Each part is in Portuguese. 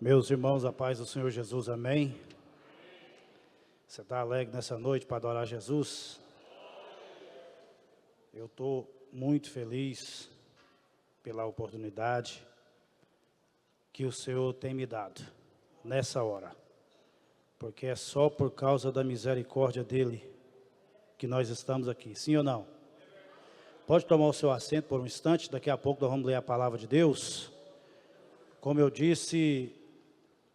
Meus irmãos, a paz do Senhor Jesus, amém? Você está alegre nessa noite para adorar Jesus? Eu estou muito feliz pela oportunidade que o Senhor tem me dado nessa hora. Porque é só por causa da misericórdia dEle que nós estamos aqui, sim ou não? Pode tomar o seu assento por um instante, daqui a pouco nós vamos ler a palavra de Deus. Como eu disse,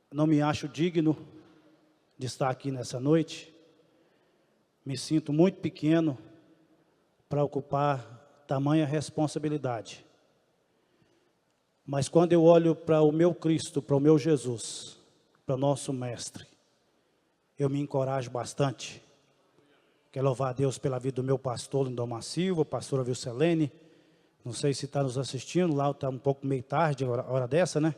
não me acho digno de estar aqui nessa noite. Me sinto muito pequeno para ocupar tamanha responsabilidade. Mas quando eu olho para o meu Cristo, para o meu Jesus, para o nosso Mestre, eu me encorajo bastante. Quero louvar a Deus pela vida do meu pastor Lindomar Silva, pastora Vilcelene. Não sei se está nos assistindo, lá está um pouco meio tarde, hora dessa, né?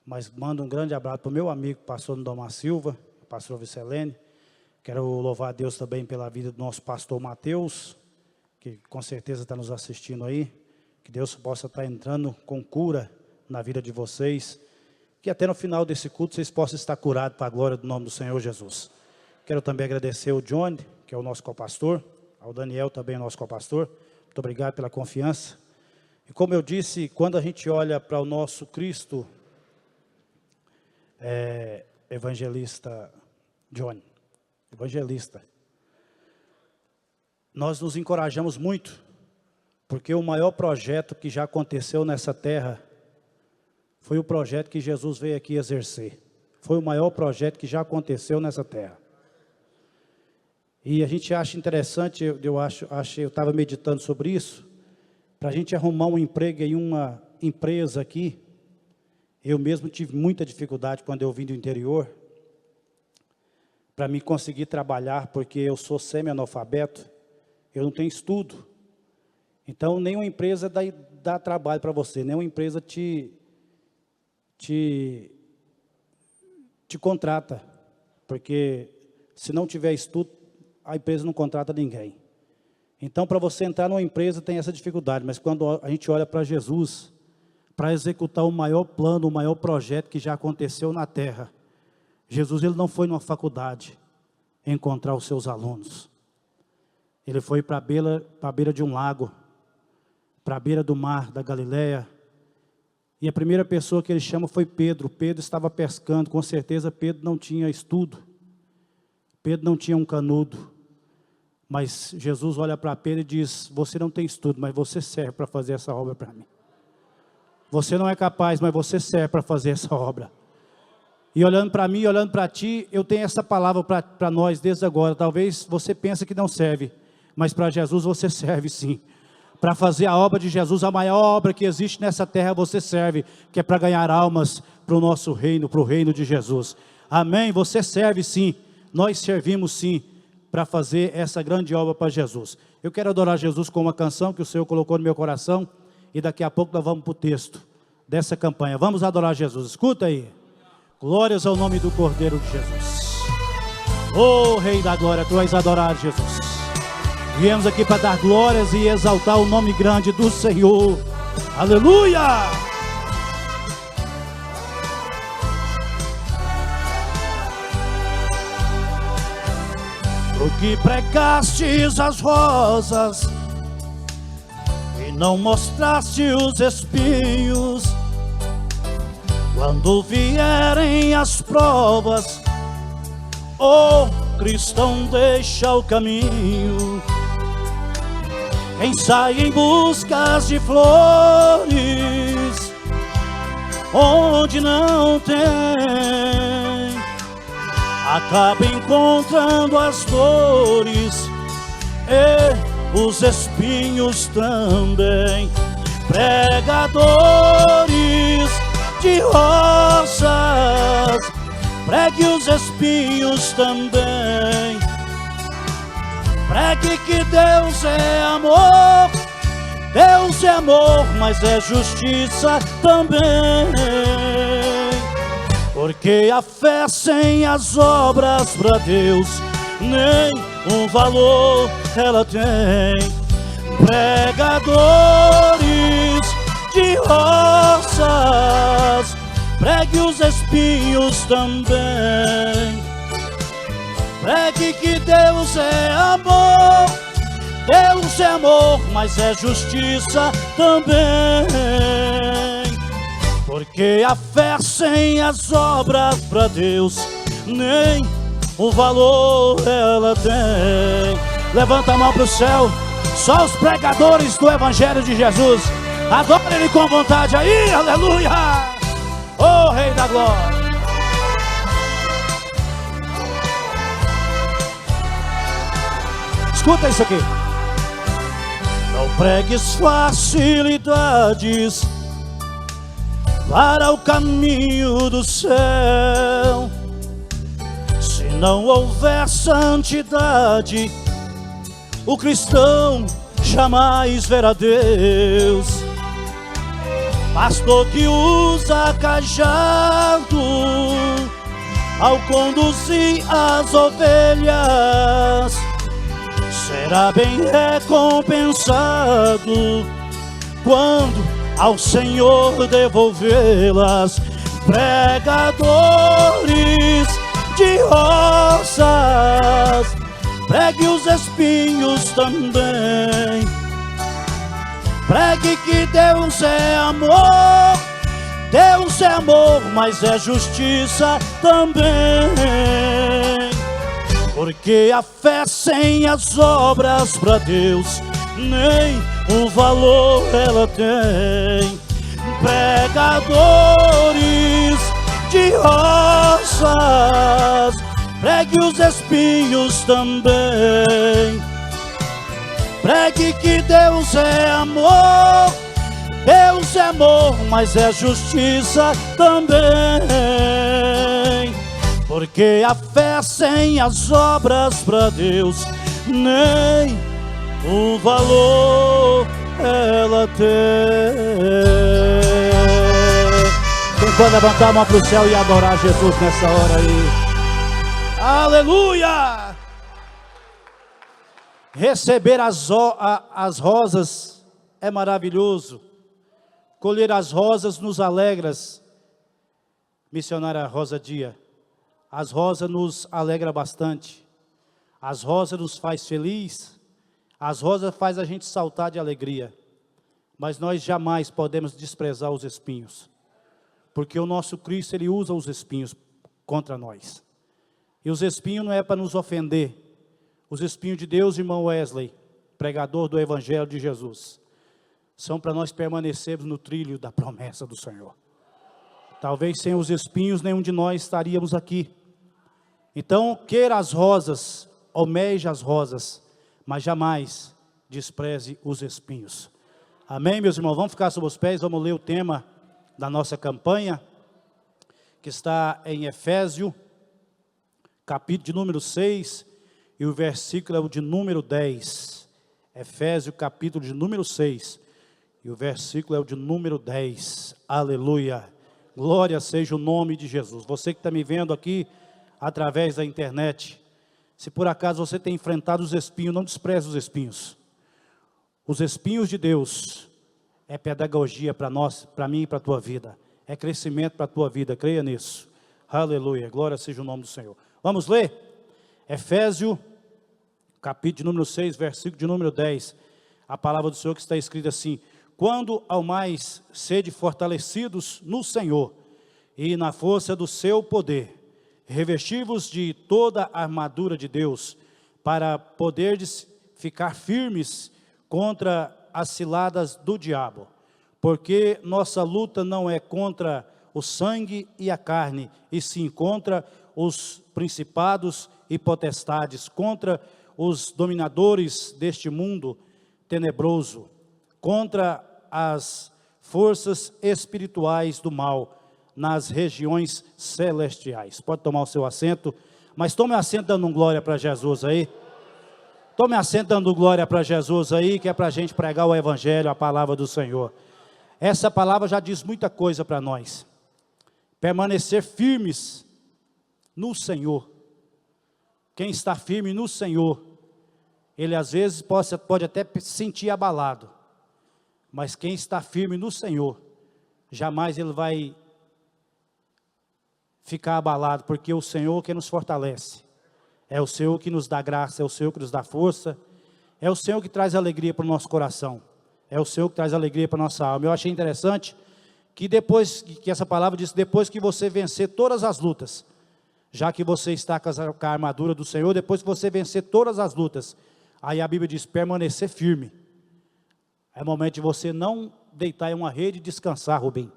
Mas mando um grande abraço para o meu amigo, pastor Lindomar Silva, pastor Vilcelene. Quero louvar a Deus também pela vida do nosso pastor Mateus, que com certeza está nos assistindo aí. Que Deus possa estar entrando com cura na vida de vocês. Que até no final desse culto vocês possam estar curados para a glória do nome do Senhor Jesus. Quero também agradecer ao John, que é o nosso copastor, ao Daniel também, o nosso copastor. Muito obrigado pela confiança. E como eu disse, quando a gente olha para o nosso Cristo, evangelista John, evangelista, nós nos encorajamos muito, porque o maior projeto que já aconteceu nessa terra foi o projeto que Jesus veio aqui exercer. Foi o maior projeto que já aconteceu nessa terra. E a gente acha interessante, eu estava meditando sobre isso, para a gente arrumar um emprego em uma empresa aqui. Eu mesmo tive muita dificuldade quando eu vim do interior, para me conseguir trabalhar, porque eu sou semi-analfabeto, eu não tenho estudo. Então, nenhuma empresa dá trabalho para você, nenhuma empresa te contrata, porque se não tiver estudo, a empresa não contrata ninguém. Então, para você entrar numa empresa tem essa dificuldade, mas quando a gente olha para Jesus, para executar o maior plano, o maior projeto que já aconteceu na terra, Jesus ele não foi numa faculdade encontrar os seus alunos. Ele foi para a beira de um lago, para a beira do mar da Galileia, e a primeira pessoa que ele chama foi Pedro. Pedro estava pescando, com certeza Pedro não tinha estudo, Pedro não tinha um canudo, mas Jesus olha para Pedro e diz: você não tem estudo, mas você serve para fazer essa obra para mim. Você não é capaz, mas você serve para fazer essa obra. E olhando para mim, olhando para ti, eu tenho essa palavra para nós desde agora. Talvez você pense que não serve, mas para Jesus você serve sim. Para fazer a obra de Jesus, a maior obra que existe nessa terra, você serve, que é para ganhar almas para o nosso reino, para o reino de Jesus. Amém? Você serve sim, nós servimos sim, para fazer essa grande obra para Jesus. Eu quero adorar Jesus com uma canção que o Senhor colocou no meu coração, e daqui a pouco nós vamos para o texto dessa campanha. Vamos adorar Jesus, escuta aí. Glórias ao nome do Cordeiro de Jesus. Oh Rei da Glória, tu és adorado, Jesus. Viemos aqui para dar glórias e exaltar o nome grande do Senhor. Aleluia! Tu que pregastes as rosas e não mostraste os espinhos, quando vierem as provas, oh cristão, deixa o caminho. Quem sai em busca de flores onde não tem, acaba encontrando as dores e os espinhos também. Pregadores de rosas, pregue os espinhos também. Pregue que Deus é amor, Deus é amor, mas é justiça também. Porque a fé sem as obras para Deus nem um valor ela tem. Pregadores de rosas, pregue pregue os espinhos também. Pregue que Deus é amor, Deus é amor, mas é justiça também. Porque a fé sem as obras para Deus nem o valor ela tem. Levanta a mão para o céu. Só os pregadores do Evangelho de Jesus. Adora Ele com vontade aí, aleluia. Oh, Rei da Glória. Escuta isso aqui. Não pregues facilidades para o caminho do céu. Se não houver santidade, o cristão jamais verá Deus. Pastor que usa cajado ao conduzir as ovelhas será bem recompensado quando ao Senhor devolvê-las. Pregadores de rosas, pregue os espinhos também. Pregue que Deus é amor, Deus é amor, mas é justiça também. Porque a fé sem as obras para Deus nem o valor ela tem. Pregadores de rosas, pregue os espinhos também. Pregue que Deus é amor, Deus é amor, mas é justiça também. Porque a fé sem as obras para Deus nem o valor ela tem. Quem pode levantar a mão para o céu e adorar Jesus nessa hora aí? Aleluia! Receber as rosas é maravilhoso. Colher as rosas nos alegra. Missionária Rosa Dia, as rosas nos alegra bastante. As rosas nos faz feliz. As rosas faz a gente saltar de alegria. Mas nós jamais podemos desprezar os espinhos. Porque o nosso Cristo, Ele usa os espinhos contra nós. E os espinhos não é para nos ofender. Os espinhos de Deus, irmão Wesley, pregador do Evangelho de Jesus, são para nós permanecermos no trilho da promessa do Senhor. Talvez sem os espinhos nenhum de nós estaríamos aqui. Então, queira as rosas, almeje as rosas, mas jamais despreze os espinhos. Amém, meus irmãos? Vamos ficar sobre os pés, vamos ler o tema da nossa campanha, que está em Efésios, capítulo de número 6, e o versículo é o de número 10. Efésios, capítulo de número 6, e o versículo é o de número 10. Aleluia. Glória seja o nome de Jesus. Você que está me vendo aqui através da internet, se por acaso você tem enfrentado os espinhos, não despreze os espinhos. Os espinhos de Deus é pedagogia para nós, para mim e para a tua vida. É crescimento para a tua vida, creia nisso. Aleluia, glória seja o nome do Senhor. Vamos ler? Efésios, capítulo de número 6, versículo de número 10. A palavra do Senhor que está escrita assim: quando ao mais sede fortalecidos no Senhor e na força do seu poder, revesti-vos de toda a armadura de Deus, para poderdes ficar firmes contra as ciladas do diabo. Porque nossa luta não é contra o sangue e a carne, e sim contra os principados e potestades, contra os dominadores deste mundo tenebroso, contra as forças espirituais do mal nas regiões celestiais. Pode tomar o seu assento, mas tome assento dando glória para Jesus aí. Tome assento dando glória para Jesus aí, que é para a gente pregar o Evangelho, a palavra do Senhor. Essa palavra já diz muita coisa para nós. Permanecer firmes no Senhor. Quem está firme no Senhor, ele às vezes pode até se sentir abalado. Mas quem está firme no Senhor, jamais ele vai ficar abalado, porque o Senhor que nos fortalece, é o Senhor que nos dá graça, é o Senhor que nos dá força, é o Senhor que traz alegria para o nosso coração, é o Senhor que traz alegria para a nossa alma. Eu achei interessante que depois, que essa palavra diz, depois que você vencer todas as lutas, já que você está com a armadura do Senhor, depois que você vencer todas as lutas, aí a Bíblia diz, permanecer firme. É momento de você não deitar em uma rede e descansar, Rubem.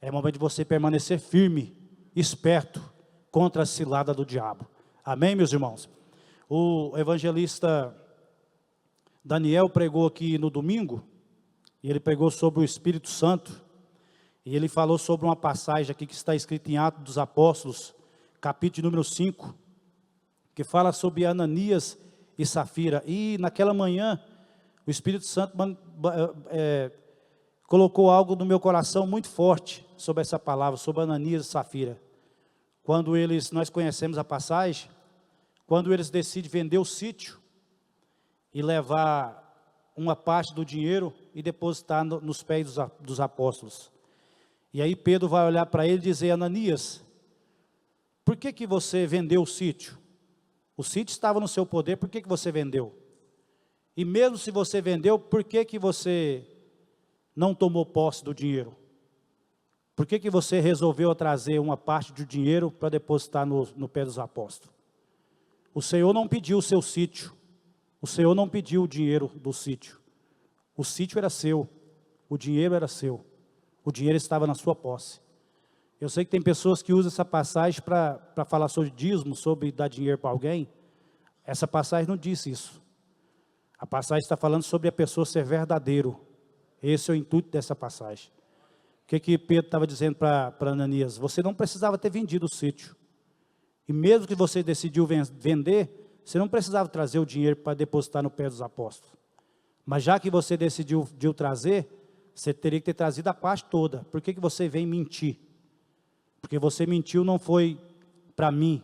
É momento de você permanecer firme, esperto, contra a cilada do diabo. Amém, meus irmãos? O evangelista Daniel pregou aqui no domingo, e ele pregou sobre o Espírito Santo, e ele falou sobre uma passagem aqui que está escrita em Atos dos Apóstolos, capítulo número 5, que fala sobre Ananias e Safira. E naquela manhã, o Espírito Santo colocou algo no meu coração muito forte sobre essa palavra, sobre Ananias e Safira. Quando nós conhecemos a passagem, quando eles decidem vender o sítio e levar uma parte do dinheiro e depositar nos pés dos apóstolos. E aí Pedro vai olhar para ele e dizer, Ananias, por que você vendeu o sítio? O sítio estava no seu poder, por que você vendeu? E mesmo se você vendeu, por que você não tomou posse do dinheiro? Por que você resolveu trazer uma parte do dinheiro para depositar no pé dos apóstolos? O Senhor não pediu o seu sítio, o Senhor não pediu o dinheiro do sítio. O sítio era seu, o dinheiro era seu, o dinheiro estava na sua posse. Eu sei que tem pessoas que usam essa passagem para falar sobre dízimo, sobre dar dinheiro para alguém. Essa passagem não diz isso. A passagem está falando sobre a pessoa ser verdadeiro. Esse é o intuito dessa passagem. O que Pedro estava dizendo para Ananias? Você não precisava ter vendido o sítio. E mesmo que você decidiu vender, você não precisava trazer o dinheiro para depositar no pé dos apóstolos. Mas já que você decidiu trazer, você teria que ter trazido a parte toda. Por que você vem mentir? Porque você mentiu não foi para mim,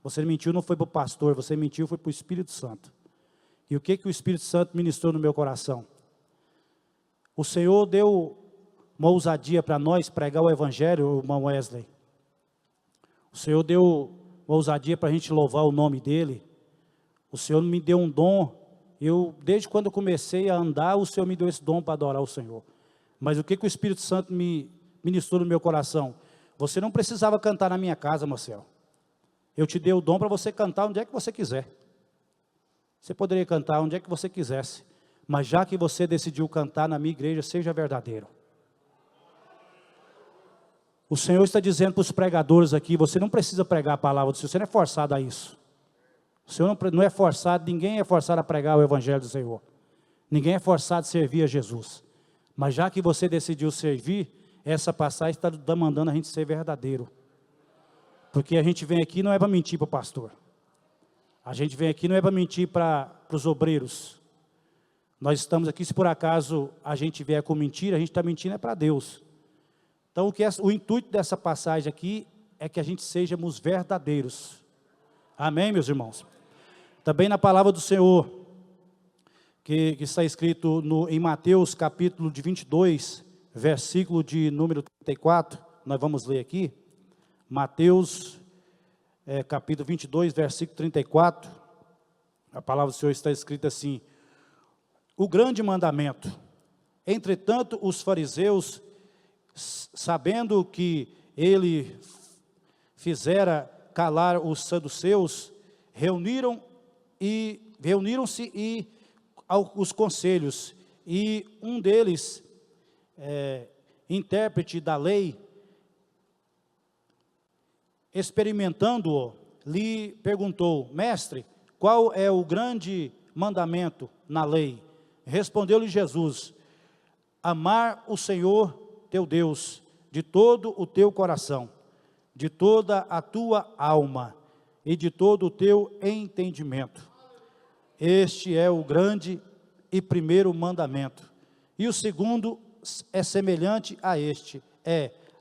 você mentiu não foi para o pastor, você mentiu foi para o Espírito Santo. E o que o Espírito Santo ministrou no meu coração? O Senhor deu uma ousadia para nós pregar o Evangelho, irmão Wesley. O Senhor deu uma ousadia para a gente louvar o nome dEle. O Senhor me deu um dom. Desde quando eu comecei a andar, o Senhor me deu esse dom para adorar o Senhor. Mas o que o Espírito Santo me ministrou no meu coração? Você não precisava cantar na minha casa, Marcelo. Eu te dei o dom para você cantar onde é que você quiser. Você poderia cantar onde é que você quisesse. Mas já que você decidiu cantar na minha igreja, seja verdadeiro. O Senhor está dizendo para os pregadores aqui, você não precisa pregar a palavra do Senhor, você não é forçado a isso. O Senhor não é forçado, ninguém é forçado a pregar o Evangelho do Senhor. Ninguém é forçado a servir a Jesus. Mas já que você decidiu servir, essa passagem está demandando a gente ser verdadeiro. Porque a gente vem aqui não é para mentir para o pastor. A gente vem aqui não é para mentir para os obreiros. Nós estamos aqui, se por acaso a gente vier com mentira, a gente está mentindo é para Deus. Então o intuito dessa passagem aqui é que a gente sejamos verdadeiros. Amém, meus irmãos? Também na palavra do Senhor, que está escrito em Mateus capítulo de 22, versículo de número 34, nós vamos ler aqui. Mateus capítulo 22, versículo 34, a palavra do Senhor está escrita assim: o grande mandamento. Entretanto, os fariseus, sabendo que ele fizera calar os saduceus, reuniram-se e aos conselhos, e um deles, intérprete da lei, experimentando-o, lhe perguntou: mestre, qual é o grande mandamento na lei? Respondeu-lhe Jesus: amar o Senhor teu Deus de todo o teu coração, de toda a tua alma e de todo o teu entendimento. Este é o grande e primeiro mandamento. E o segundo é semelhante a este,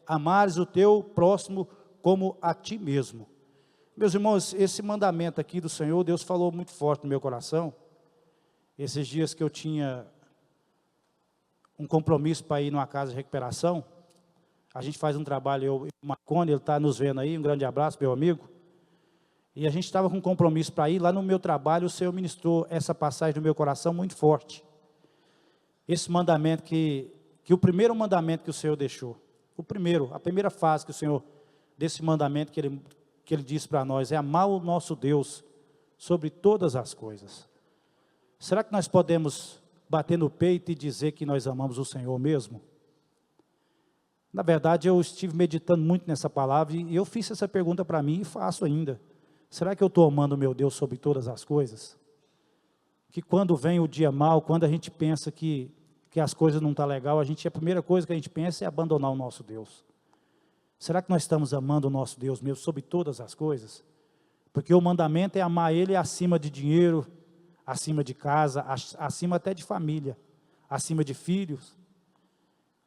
amares o teu próximo como a ti mesmo. Meus irmãos, esse mandamento aqui do Senhor, Deus falou muito forte no meu coração. Esses dias que eu tinha um compromisso para ir numa casa de recuperação, A gente faz um trabalho, eu e o Marconi, ele está nos vendo aí, um grande abraço, meu amigo. E a gente estava com um compromisso para ir, lá no meu trabalho o Senhor ministrou essa passagem no meu coração muito forte. Esse mandamento que o primeiro mandamento que o Senhor deixou, a primeira fase que o Senhor, desse mandamento que Ele disse para nós, é amar o nosso Deus sobre todas as coisas. Será que nós podemos bater no peito e dizer que nós amamos o Senhor mesmo? Na verdade, eu estive meditando muito nessa palavra e eu fiz essa pergunta para mim e faço ainda. Será que eu estou amando o meu Deus sobre todas as coisas? Que quando vem o dia mau, quando a gente pensa que as coisas não estão legal, a primeira coisa que a gente pensa é abandonar o nosso Deus. Será que nós estamos amando o nosso Deus mesmo sobre todas as coisas? Porque o mandamento é amar Ele acima de dinheiro, acima de casa, acima até de família, acima de filhos.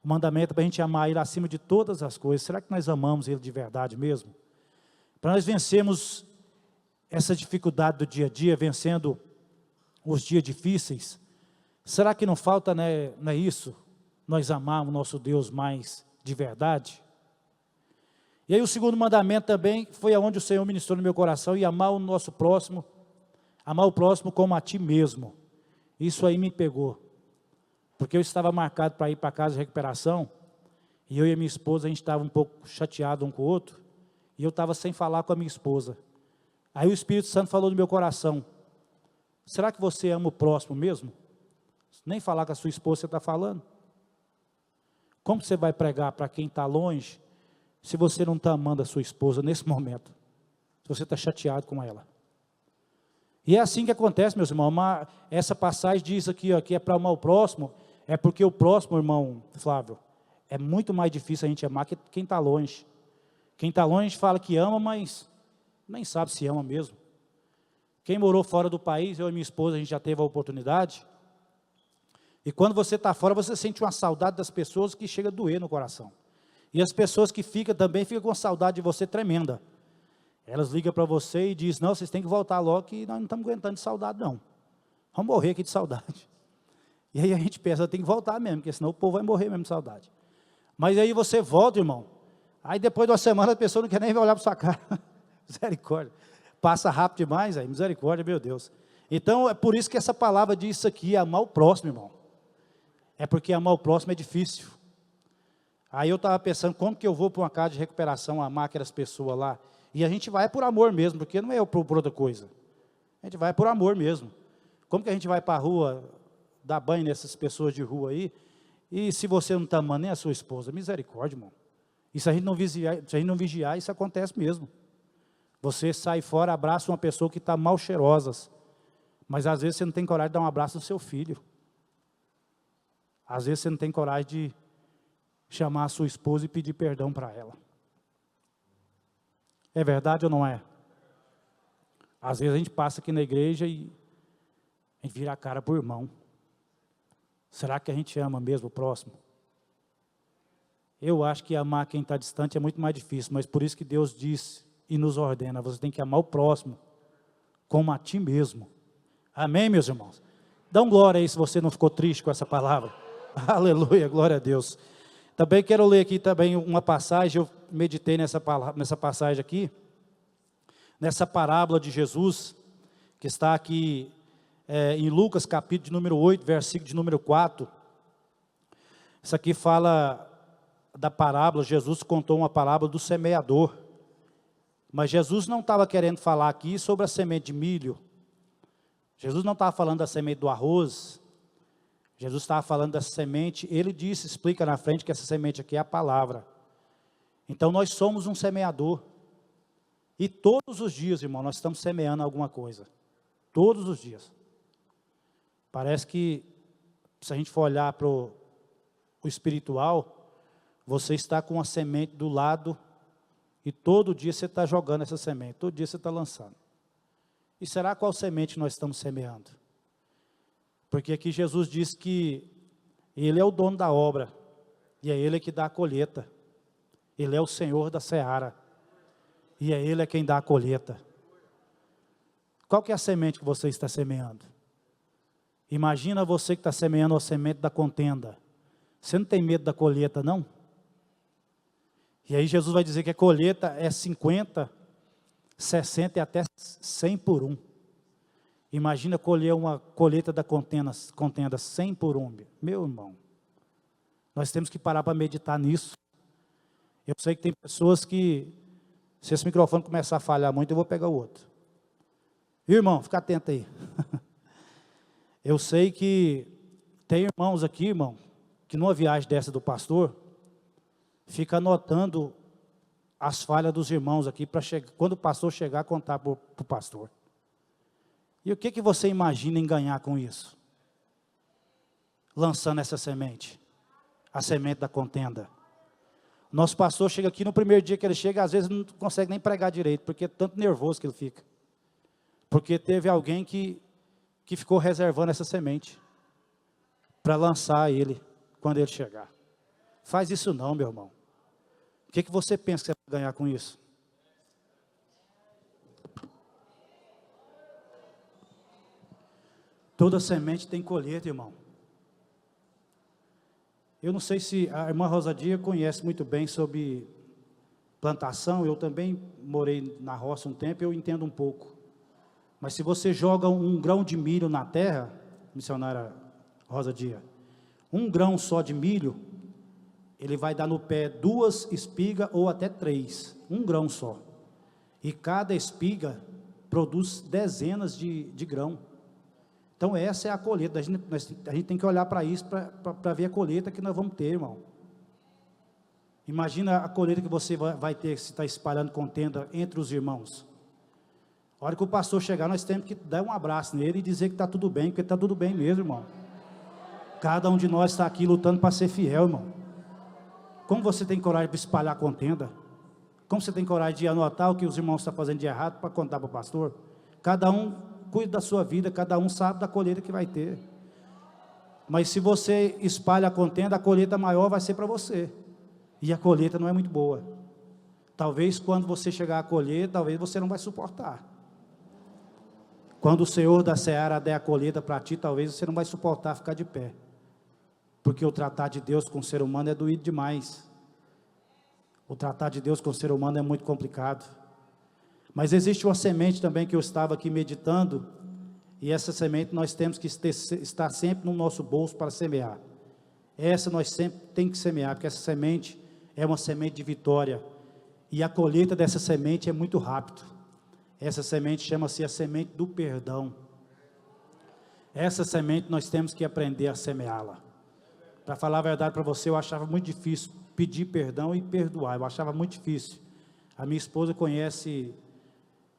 O mandamento é para a gente amar Ele acima de todas as coisas. Será que nós amamos Ele de verdade mesmo? Para nós vencermos essa dificuldade do dia a dia, vencendo os dias difíceis, será que não falta, né, não é isso? Nós amarmos o nosso Deus mais de verdade? E aí o segundo mandamento também foi aonde o Senhor ministrou no meu coração, e amar o nosso próximo, amar o próximo como a ti mesmo. Isso aí me pegou, porque eu estava marcado para ir para a casa de recuperação, e eu e a minha esposa, a gente estava um pouco chateado um com o outro, e eu estava sem falar com a minha esposa. Aí o Espírito Santo falou no meu coração, será que você ama o próximo mesmo? Nem falar com a sua esposa você está falando. Como você vai pregar para quem está longe, se você não está amando a sua esposa nesse momento? Se você está chateado com ela. E é assim que acontece, meus irmãos. Essa passagem diz aqui, ó, que é para amar o próximo, é porque o próximo, irmão Flávio, é muito mais difícil a gente amar que quem está longe. Quem está longe fala que ama, mas nem sabe se ama mesmo. Quem morou fora do país, eu e minha esposa, a gente já teve a oportunidade. E quando você está fora, você sente uma saudade das pessoas que chega a doer no coração. E as pessoas que ficam também ficam com uma saudade de você tremenda. Elas ligam para você e dizem, não, vocês têm que voltar logo que nós não estamos aguentando de saudade não. Vamos morrer aqui de saudade. E aí a gente pensa, tem que voltar mesmo, porque senão o povo vai morrer mesmo de saudade. Mas aí você volta, irmão. Aí depois de uma semana a pessoa não quer nem olhar para sua cara. Misericórdia. Passa rápido demais, aí, misericórdia, meu Deus. Então é por isso que essa palavra diz isso aqui, amar o próximo, irmão. É porque amar o próximo é difícil. Aí eu estava pensando, como que eu vou para uma casa de recuperação, amar aquelas pessoas lá? E a gente vai por amor mesmo, porque não é por outra coisa. A gente vai por amor mesmo. Como que a gente vai para a rua, dar banho nessas pessoas de rua aí, e se você não está amando nem a sua esposa? Misericórdia, irmão. E se a gente não vigiar, isso acontece mesmo. Você sai fora, abraça uma pessoa que está mal cheirosa, mas às vezes você não tem coragem de dar um abraço no seu filho. Às vezes você não tem coragem de chamar a sua esposa e pedir perdão para ela. É verdade ou não é? Às vezes a gente passa aqui na igreja e a gente vira a cara para o irmão. Será que a gente ama mesmo o próximo? Eu acho que amar quem está distante é muito mais difícil, mas por isso que Deus diz e nos ordena, você tem que amar o próximo como a ti mesmo. Amém, meus irmãos? Dá um glória aí se você não ficou triste com essa palavra. Aleluia, glória a Deus. Também quero ler aqui também uma passagem, eu meditei nessa passagem aqui, nessa parábola de Jesus, que está aqui em Lucas, capítulo de número 8, versículo de número 4. Isso aqui fala da parábola, Jesus contou uma parábola do semeador. Mas Jesus não estava querendo falar aqui sobre a semente de milho. Jesus não estava falando da semente do arroz. Jesus estava falando da semente, ele disse, explica na frente que essa semente aqui é a palavra. Então nós somos um semeador. E todos os dias, irmão, nós estamos semeando alguma coisa. Todos os dias. Parece que, se a gente for olhar para o espiritual, você está com a semente do lado, e todo dia você está jogando essa semente, todo dia você está lançando. E será qual semente nós estamos semeando? Porque aqui Jesus diz que Ele é o dono da obra, e é Ele que dá a colheita. Ele é o Senhor da seara, e é Ele quem dá a colheita. Qual que é a semente que você está semeando? Imagina você que está semeando a semente da contenda. Você não tem medo da colheita, não? E aí Jesus vai dizer que a colheita é 50, 60 e até 100 por um. Imagina colher uma colheita da contenda 100 por um. Meu irmão, nós temos que parar para meditar nisso. Eu sei que tem pessoas que, se esse microfone começar a falhar muito, eu vou pegar o outro. Viu, irmão? Fica atento aí. Eu sei que tem irmãos aqui, irmão, que numa viagem dessa do pastor, fica anotando as falhas dos irmãos aqui, para quando o pastor chegar, contar para o pastor. E o que você imagina em ganhar com isso? Lançando essa semente, a semente da contenda. Nosso pastor chega aqui, no primeiro dia que ele chega, às vezes não consegue nem pregar direito, porque é tanto nervoso que ele fica. Porque teve alguém que ficou reservando essa semente, para lançar ele, quando ele chegar. Faz isso não, meu irmão. O que você pensa que você vai ganhar com isso? Toda semente tem colheita, irmão. Eu não sei se a irmã Rosadia conhece muito bem sobre plantação. Eu também morei na roça um tempo, eu entendo um pouco. Mas se você joga um grão de milho na terra, missionária Rosadia, um grão só de milho, ele vai dar no pé 2 espigas ou até 3, um grão só. E cada espiga produz dezenas de grão. Então essa é a colheita. A gente tem que olhar para isso, para ver a colheita que nós vamos ter, irmão. Imagina a colheita que você vai ter, se está espalhando contenda entre os irmãos. A hora que o pastor chegar, nós temos que dar um abraço nele e dizer que está tudo bem, porque está tudo bem mesmo, irmão. Cada um de nós está aqui lutando para ser fiel, irmão. Como você tem coragem de espalhar contenda? Como você tem coragem de anotar o que os irmãos estão fazendo de errado para contar para o pastor? Cada um cuida da sua vida, cada um sabe da colheita que vai ter. Mas se você espalha a contenda, a colheita maior vai ser para você. E a colheita não é muito boa. Talvez quando você chegar a colher, talvez você não vai suportar. Quando o Senhor da Seara der a colheita para ti, talvez você não vai suportar ficar de pé. Porque o tratar de Deus com o ser humano é doído demais. O tratar de Deus com o ser humano é muito complicado. Mas existe uma semente também que eu estava aqui meditando, e essa semente nós temos que estar sempre no nosso bolso para semear. Essa nós sempre temos que semear, porque essa semente é uma semente de vitória. E a colheita dessa semente é muito rápido. Essa semente chama-se a semente do perdão. Essa semente nós temos que aprender a semeá-la. Para falar a verdade para você, eu achava muito difícil pedir perdão e perdoar. Eu achava muito difícil. A minha esposa conhece...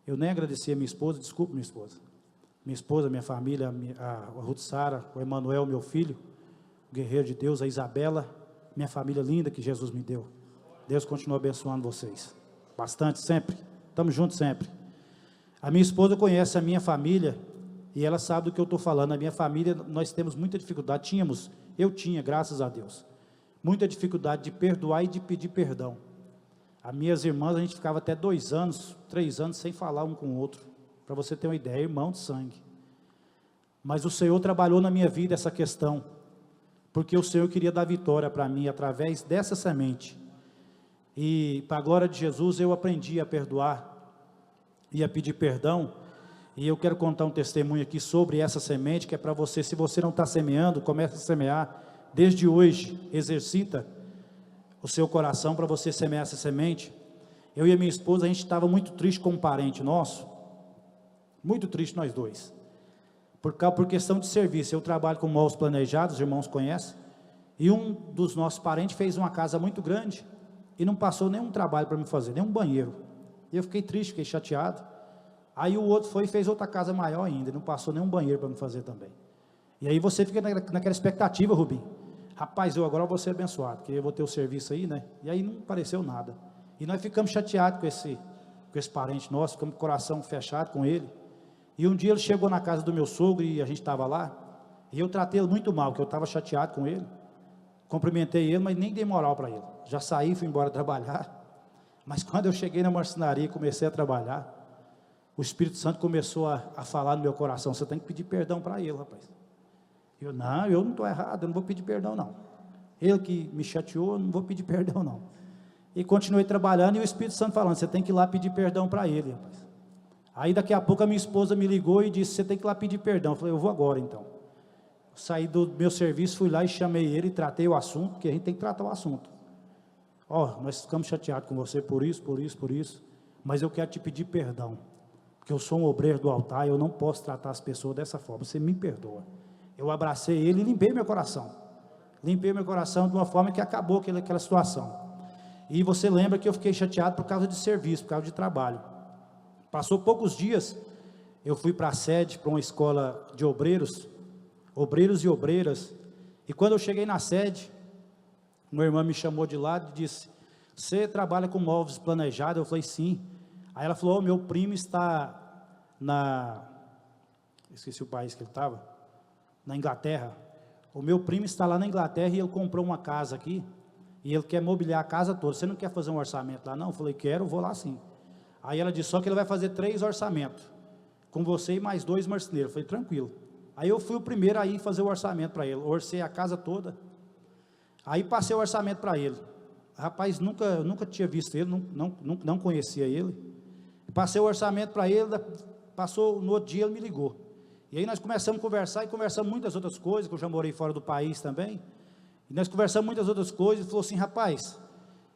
Eu nem agradeci a minha esposa, desculpa minha esposa. Minha esposa, minha família, a Ruth Sara, o Emanuel, meu filho, o guerreiro de Deus, a Isabela, minha família linda que Jesus me deu. Deus continua abençoando vocês. Bastante, sempre. Estamos juntos sempre. A minha esposa conhece a minha família e ela sabe do que eu estou falando. A minha família, nós temos muita dificuldade. Eu tinha, graças a Deus, muita dificuldade de perdoar e de pedir perdão. As minhas irmãs, a gente ficava até 2 anos, 3 anos sem falar um com o outro. Para você ter uma ideia, irmão de sangue. Mas o Senhor trabalhou na minha vida essa questão, porque o Senhor queria dar vitória para mim através dessa semente. E para a glória de Jesus eu aprendi a perdoar e a pedir perdão. E eu quero contar um testemunho aqui sobre essa semente, que é para você. Se você não está semeando, comece a semear. Desde hoje, exercita o seu coração para você semear essa semente. Eu e a minha esposa, a gente estava muito triste com um parente nosso. Muito triste nós dois. Por questão de serviço. Eu trabalho com móveis planejados, os irmãos conhecem. E um dos nossos parentes fez uma casa muito grande e não passou nenhum trabalho para me fazer, nenhum banheiro. E eu fiquei triste, fiquei chateado. Aí o outro foi e fez outra casa maior ainda, não passou nenhum banheiro para me fazer também. E aí você fica naquela expectativa, Rubim. Rapaz, eu agora vou ser abençoado, porque eu vou ter o serviço aí, né? E aí não apareceu nada. E nós ficamos chateados com esse parente nosso, ficamos com o coração fechado com ele. E um dia ele chegou na casa do meu sogro e a gente estava lá. E eu tratei ele muito mal, porque eu estava chateado com ele. Cumprimentei ele, mas nem dei moral para ele. Já saí, fui embora trabalhar. Mas quando eu cheguei na marcenaria e comecei a trabalhar, o Espírito Santo começou a falar no meu coração: você tem que pedir perdão para ele, rapaz. Eu não estou errado, eu não vou pedir perdão não. Ele que me chateou, eu não vou pedir perdão não. E continuei trabalhando e o Espírito Santo falando, você tem que ir lá pedir perdão para ele, rapaz. Aí daqui a pouco a minha esposa me ligou e disse, você tem que ir lá pedir perdão. Eu falei, eu vou agora então. Saí do meu serviço, fui lá e chamei ele e tratei o assunto, porque a gente tem que tratar o assunto. Ó, nós ficamos chateados com você por isso, mas eu quero te pedir perdão, porque eu sou um obreiro do altar e eu não posso tratar as pessoas dessa forma, você me perdoa. Eu abracei ele e limpei meu coração de uma forma que acabou aquela situação. E você lembra que eu fiquei chateado por causa de serviço, por causa de trabalho. Passou poucos dias, eu fui para a sede, para uma escola de obreiros e obreiras, e quando eu cheguei na sede, uma irmã me chamou de lado e disse, você trabalha com móveis planejados? Eu falei, sim. Aí ela falou, meu primo está esqueci o país que ele estava, na Inglaterra. O meu primo está lá na Inglaterra e ele comprou uma casa aqui, e ele quer mobiliar a casa toda. Você não quer fazer um orçamento lá? Não. Eu falei, quero, vou lá sim. Aí ela disse, só que ele vai fazer 3 orçamentos, com você e mais 2 marceneiros. Eu falei, tranquilo. Aí eu fui o primeiro a ir fazer o orçamento para ele, orcei a casa toda. Aí passei o orçamento para ele. Rapaz, nunca tinha visto ele, não conhecia ele. Passei o orçamento para ele, passou no outro dia ele me ligou. E aí nós começamos a conversar e conversamos muitas outras coisas, que eu já morei fora do país também. E nós conversamos muitas outras coisas, ele falou assim, rapaz,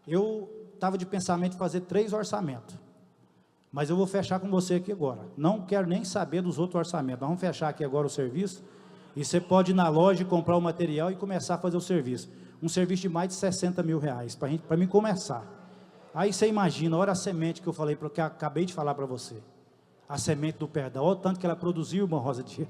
eu estava de pensamento de fazer 3 orçamentos, mas eu vou fechar com você aqui agora, não quero nem saber dos outros orçamentos, nós vamos fechar aqui agora o serviço, e você pode ir na loja e comprar o material e começar a fazer o serviço, um serviço de mais de 60 mil reais, para mim começar. Aí você imagina, olha a semente que eu falei, que eu acabei de falar para você, a semente do perdão, olha o tanto que ela produziu, irmã Rosa Dia,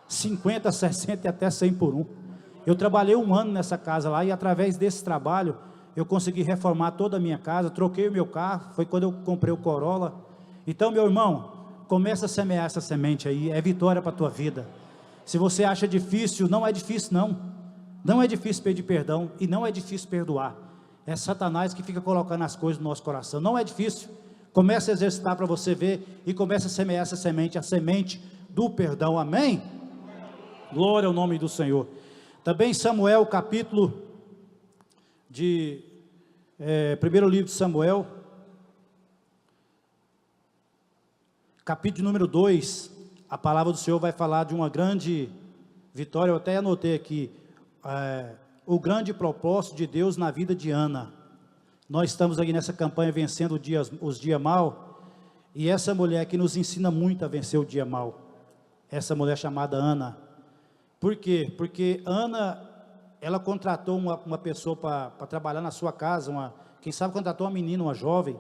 50, 60 e até 100 por 1. Eu trabalhei 1 ano nessa casa lá, e através desse trabalho, eu consegui reformar toda a minha casa, troquei o meu carro, foi quando eu comprei o Corolla. Então, meu irmão, começa a semear essa semente aí, é vitória para a tua vida. Se você acha difícil, não é difícil não. Não é difícil pedir perdão, e não é difícil perdoar. É Satanás que fica colocando as coisas no nosso coração, não é difícil. Comece a exercitar para você ver, e comece a semear essa semente, a semente do perdão, amém? Glória ao nome do Senhor. Também Samuel, capítulo de, primeiro livro de Samuel, capítulo número 2, a palavra do Senhor vai falar de uma grande vitória, eu até anotei aqui, o grande propósito de Deus na vida de Ana. Nós estamos aqui nessa campanha vencendo os dias mal, e essa mulher que nos ensina muito a vencer o dia mal, essa mulher chamada Ana. Por quê? Porque Ana, ela contratou uma pessoa para trabalhar na sua casa, quem sabe contratou uma menina, uma jovem,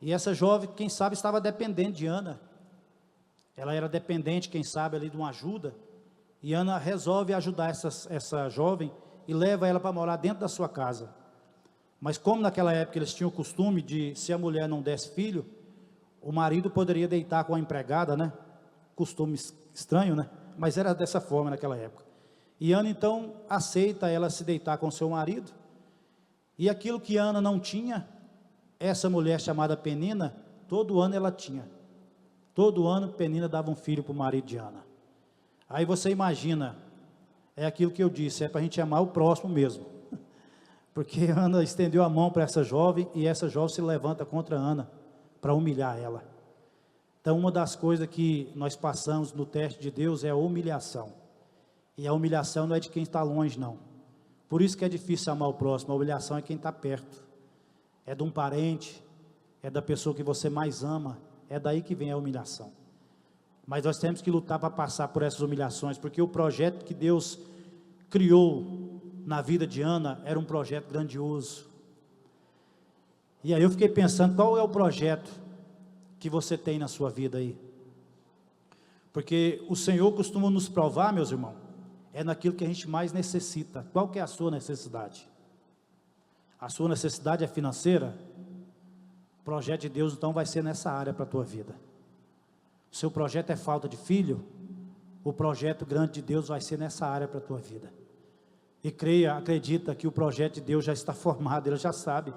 e essa jovem, quem sabe, estava dependente de Ana, ela era dependente, quem sabe, ali de uma ajuda, e Ana resolve ajudar essa jovem, e leva ela para morar dentro da sua casa. Mas como naquela época eles tinham o costume de, se a mulher não desse filho, o marido poderia deitar com a empregada, né? Costume estranho, né? Mas era dessa forma naquela época. E Ana então aceita ela se deitar com seu marido, e aquilo que Ana não tinha, essa mulher chamada Penina, todo ano ela tinha. Todo ano Penina dava um filho para o marido de Ana. Aí você imagina, é aquilo que eu disse, é para a gente amar o próximo mesmo. Porque Ana estendeu a mão para essa jovem, e essa jovem se levanta contra Ana, para humilhar ela. Então, uma das coisas que nós passamos no teste de Deus é a humilhação. E a humilhação não é de quem está longe, não. Por isso que é difícil amar o próximo. A humilhação é quem está perto. É de um parente, é da pessoa que você mais ama. É daí que vem a humilhação. Mas nós temos que lutar para passar por essas humilhações, porque o projeto que Deus criou na vida de Ana era um projeto grandioso. E aí eu fiquei pensando, qual é o projeto que você tem na sua vida aí? Porque o Senhor costuma nos provar, meus irmãos, é naquilo que a gente mais necessita. Qual que é a sua necessidade? A sua necessidade é financeira? O projeto de Deus então vai ser nessa área para a tua vida. O seu projeto é falta de filho? O projeto grande de Deus vai ser nessa área para a tua vida. E creia, acredita que o projeto de Deus já está formado, Ele já sabe.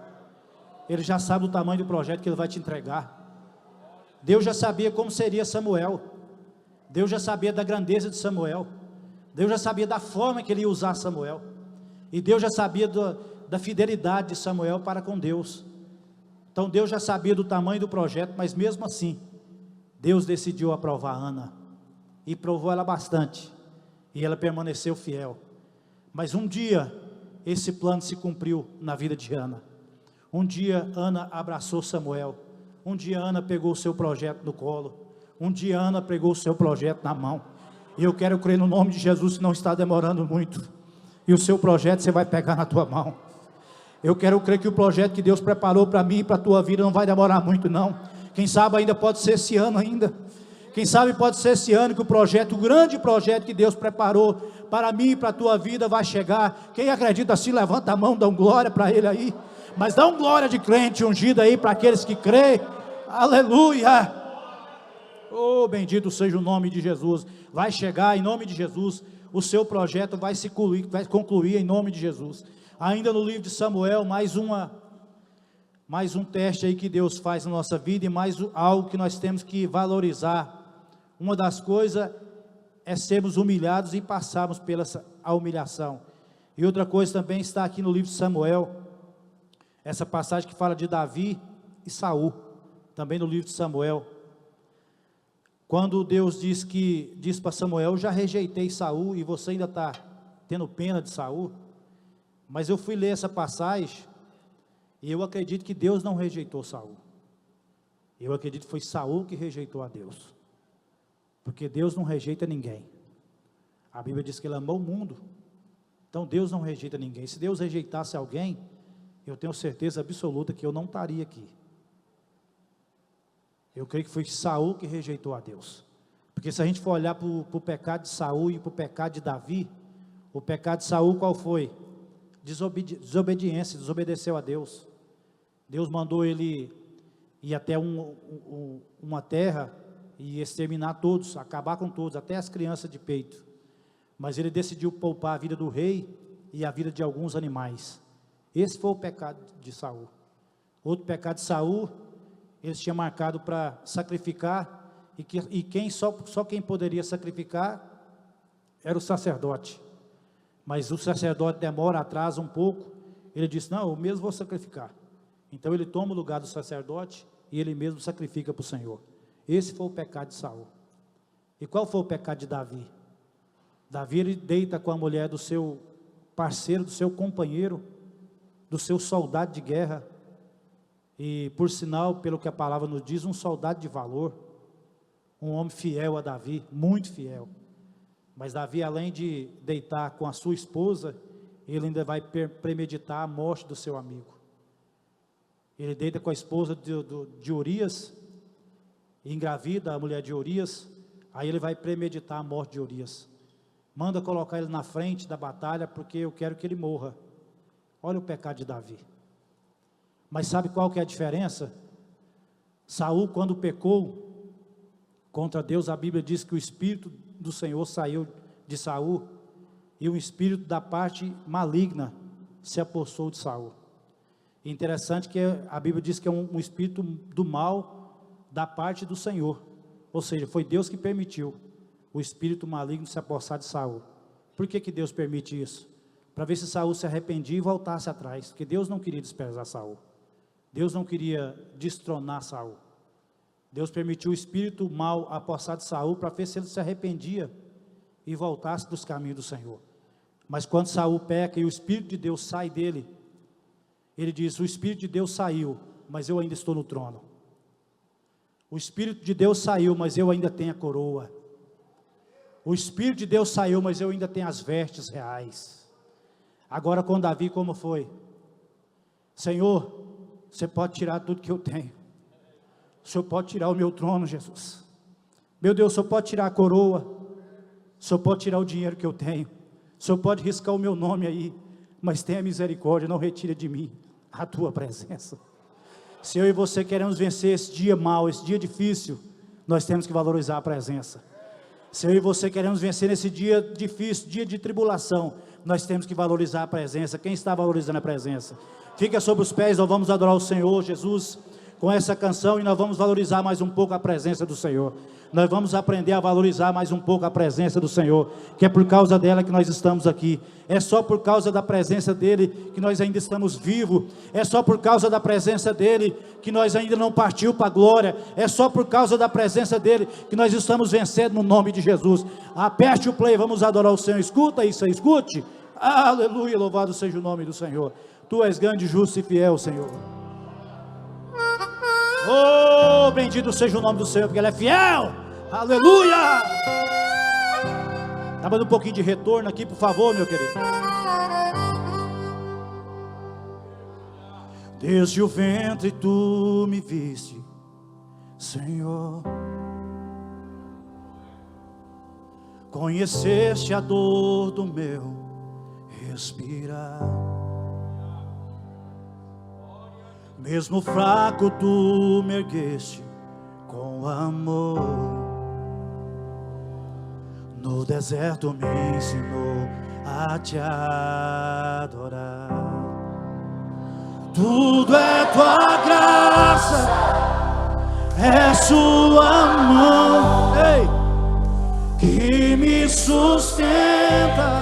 Ele já sabe o tamanho do projeto que Ele vai te entregar. Deus já sabia como seria Samuel. Deus já sabia da grandeza de Samuel. Deus já sabia da forma que Ele ia usar Samuel. E Deus já sabia da fidelidade de Samuel para com Deus. Então Deus já sabia do tamanho do projeto, mas mesmo assim, Deus decidiu aprovar Ana, e provou ela bastante, e ela permaneceu fiel. Mas um dia, esse plano se cumpriu na vida de Ana. Um dia Ana abraçou Samuel, um dia Ana pegou o seu projeto no colo, um dia Ana pegou o seu projeto na mão, e eu quero crer no nome de Jesus que não está demorando muito, e o seu projeto você vai pegar na tua mão. Eu quero crer que o projeto que Deus preparou para mim e para a tua vida não vai demorar muito não. Quem sabe ainda pode ser esse ano ainda. Quem sabe pode ser esse ano que o projeto, o grande projeto que Deus preparou para mim e para a tua vida vai chegar. Quem acredita assim, levanta a mão, dá um glória para Ele aí. Mas dá um glória de crente ungido aí para aqueles que creem. Aleluia! Oh, bendito seja o nome de Jesus. Vai chegar em nome de Jesus. O seu projeto vai concluir em nome de Jesus. Ainda no livro de Samuel, mais um teste aí que Deus faz na nossa vida, e mais algo que nós temos que valorizar. Uma das coisas é sermos humilhados e passarmos pela a humilhação. E outra coisa também está aqui no livro de Samuel, essa passagem que fala de Davi e Saul, também no livro de Samuel. Quando Deus diz para Samuel: eu já rejeitei Saul e você ainda está tendo pena de Saul. Mas eu fui ler essa passagem e eu acredito que Deus não rejeitou Saul. Eu acredito que foi Saul que rejeitou a Deus. Porque Deus não rejeita ninguém. A Bíblia diz que Ele amou o mundo. Então Deus não rejeita ninguém. Se Deus rejeitasse alguém, eu tenho certeza absoluta que eu não estaria aqui. Eu creio que foi Saul que rejeitou a Deus. Porque se a gente for olhar para o pecado de Saul e para o pecado de Davi, o pecado de Saul qual foi? Desobediência, desobedeceu a Deus. Deus mandou ele ir até uma terra e exterminar todos, acabar com todos, até as crianças de peito. Mas ele decidiu poupar a vida do rei e a vida de alguns animais. Esse foi o pecado de Saul. Outro pecado de Saul, eles tinham marcado para sacrificar, só quem poderia sacrificar era o sacerdote. Mas o sacerdote demora, atrasa um pouco. Ele disse: não, eu mesmo vou sacrificar. Então ele toma o lugar do sacerdote e ele mesmo sacrifica para o Senhor. Esse foi o pecado de Saul. E qual foi o pecado de Davi? Davi, ele deita com a mulher do seu parceiro, do seu companheiro, do seu soldado de guerra. E por sinal, pelo que a palavra nos diz, um soldado de valor, um homem fiel a Davi, muito fiel. Mas Davi, além de deitar com a sua esposa, ele ainda vai premeditar a morte do seu amigo. Ele deita com a esposa de Urias, engravida a mulher de Urias, aí ele vai premeditar a morte de Urias. Manda colocar ele na frente da batalha, porque eu quero que ele morra. Olha o pecado de Davi. Mas sabe qual que é a diferença? Saul, quando pecou contra Deus, a Bíblia diz que o Espírito do Senhor saiu de Saul, e o espírito da parte maligna se apossou de Saul. Interessante que a Bíblia diz que é um espírito do mal da parte do Senhor, ou seja, foi Deus que permitiu o espírito maligno se apossar de Saul. Por que Deus permite isso? Para ver se Saul se arrependia e voltasse atrás, porque Deus não queria desprezar Saul, Deus não queria destronar Saul. Deus permitiu o espírito mal apossar de Saul para ver se ele se arrependia e voltasse para os caminhos do Senhor. Mas quando Saul peca e o Espírito de Deus sai dele, ele diz: o Espírito de Deus saiu, mas eu ainda estou no trono. O Espírito de Deus saiu, mas eu ainda tenho a coroa. O Espírito de Deus saiu, mas eu ainda tenho as vestes reais. Agora com Davi, como foi? Senhor, você pode tirar tudo que eu tenho. O Senhor pode tirar o meu trono, Jesus. Meu Deus, o Senhor pode tirar a coroa. O Senhor pode tirar o dinheiro que eu tenho. O Senhor pode riscar o meu nome aí. Mas tenha misericórdia, não retire de mim a tua presença. Se eu e você queremos vencer esse dia mau, esse dia difícil, nós temos que valorizar a presença. Se eu e você queremos vencer nesse dia difícil, dia de tribulação, nós temos que valorizar a presença. Quem está valorizando a presença? Fica sobre os pés, nós vamos adorar o Senhor Jesus. com essa canção e nós vamos valorizar mais um pouco a presença do Senhor. Nós vamos aprender a valorizar mais um pouco a presença do Senhor, que é por causa dela que nós estamos aqui. É só por causa da presença dele que nós ainda estamos vivos. É só por causa da presença dele que nós ainda não partiu para a glória. É só por causa da presença dele que nós estamos vencendo no nome de Jesus. Aperte o play, vamos adorar o Senhor. Escuta isso aí, escute. Aleluia, louvado seja o nome do Senhor. Tu és grande, justo e fiel, Senhor. Oh, bendito seja o nome do Senhor, porque Ele é fiel. Aleluia. Tá dando um pouquinho de retorno aqui, por favor, meu querido. Desde o ventre tu me viste, Senhor. Conheceste a dor do meu respirar. Mesmo fraco tu me ergueste com amor. No deserto me ensinou a te adorar. Tudo é tua graça, é sua mão, ei, que me sustenta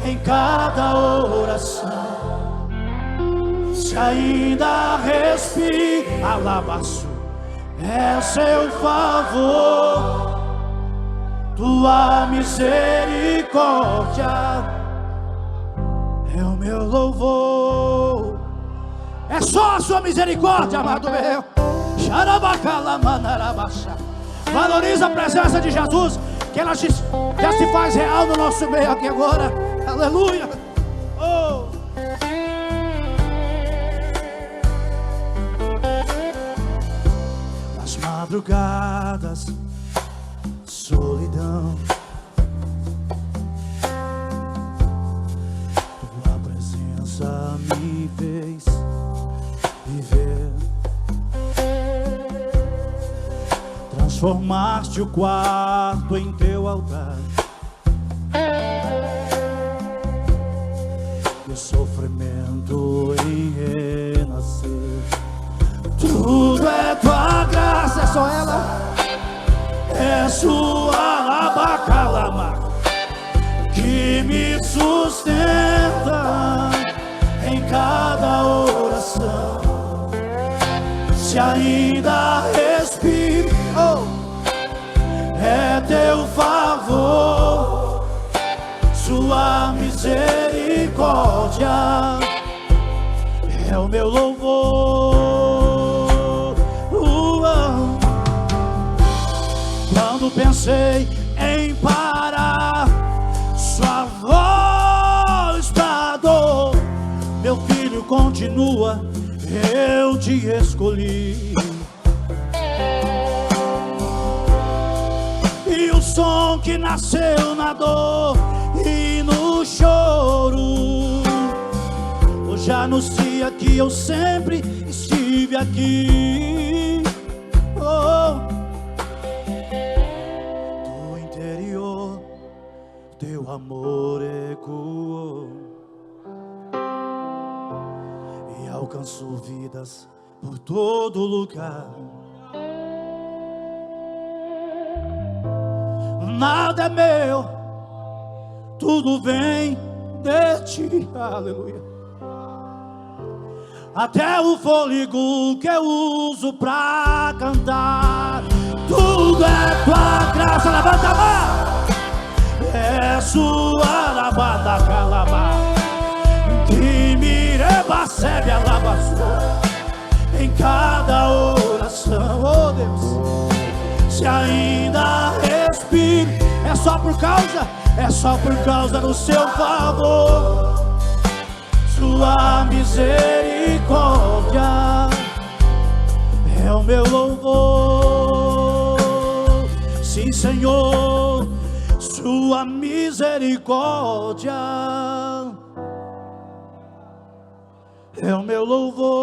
em cada oração. Se ainda respiro, alabaço, é seu favor, tua misericórdia é o meu louvor. É só a sua misericórdia, amado meu. Valoriza a presença de Jesus, que ela já se faz real no nosso meio aqui agora. Aleluia. Oh. Madrugadas, solidão, tua presença me fez viver. Transformaste o quarto em teu altar, e o sofrimento em renascer. Tudo é tua graça, é só ela, é sua abacalama, que me sustenta em cada oração. Se ainda respiro, oh, é teu favor, sua misericórdia é o meu louvor. Quando pensei em parar, sua voz bradou: meu filho, continua, eu te escolhi. E o som que nasceu na dor e no choro hoje anuncia que eu sempre estive aqui. Oh. Teu amor ecoou e alcançou vidas por todo lugar. Nada é meu, tudo vem de ti. Aleluia. Até o fôlego que eu uso pra cantar, tudo é tua graça. Levanta a mão. É sua lavada calabá, que me recebe a lavação em cada oração. Oh Deus, se ainda respiro, é só por causa do seu favor, sua misericórdia é o meu louvor. Sim, Senhor, sua misericórdia é o meu louvor.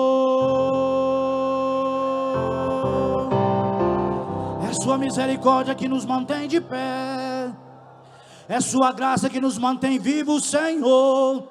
É sua misericórdia que nos mantém de pé, é sua graça que nos mantém vivos, Senhor.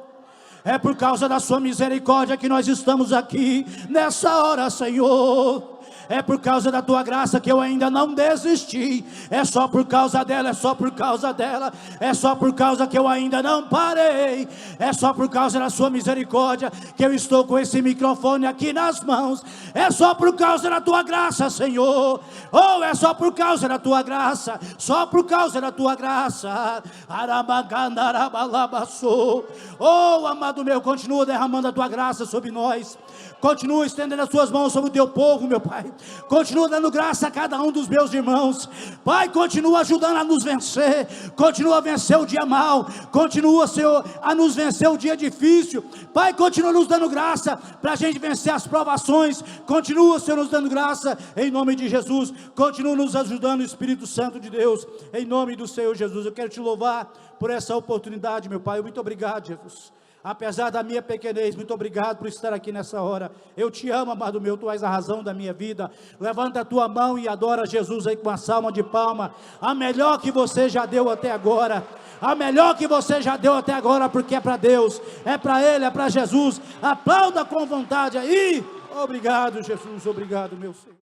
É por causa da sua misericórdia que nós estamos aqui nessa hora, Senhor. É por causa da tua graça que eu ainda não desisti. É só por causa dela, é só por causa dela. É só por causa que eu ainda não parei. É só por causa da sua misericórdia que eu estou com esse microfone aqui nas mãos. É só por causa da tua graça, Senhor. Oh, é só por causa da tua graça. Só por causa da tua graça. Oh, amado meu, continua derramando a tua graça sobre nós. Continua estendendo as tuas mãos sobre o teu povo, meu Pai. Continua dando graça a cada um dos meus irmãos. Pai, continua ajudando a nos vencer. Continua a vencer o dia mau. Continua, Senhor, a nos vencer o dia difícil. Pai, continua nos dando graça para a gente vencer as provações. Continua, Senhor, nos dando graça em nome de Jesus. Continua nos ajudando, Espírito Santo de Deus, em nome do Senhor Jesus. Eu quero te louvar por essa oportunidade, meu Pai. Muito obrigado, Jesus. Apesar da minha pequenez, muito obrigado por estar aqui nessa hora. Eu te amo, amado meu, tu és a razão da minha vida. Levanta a tua mão e adora Jesus aí com uma salva de palma. A melhor que você já deu até agora. A melhor que você já deu até agora, porque é para Deus, é para Ele, é para Jesus. Aplauda com vontade aí. Obrigado, Jesus, obrigado, meu Senhor.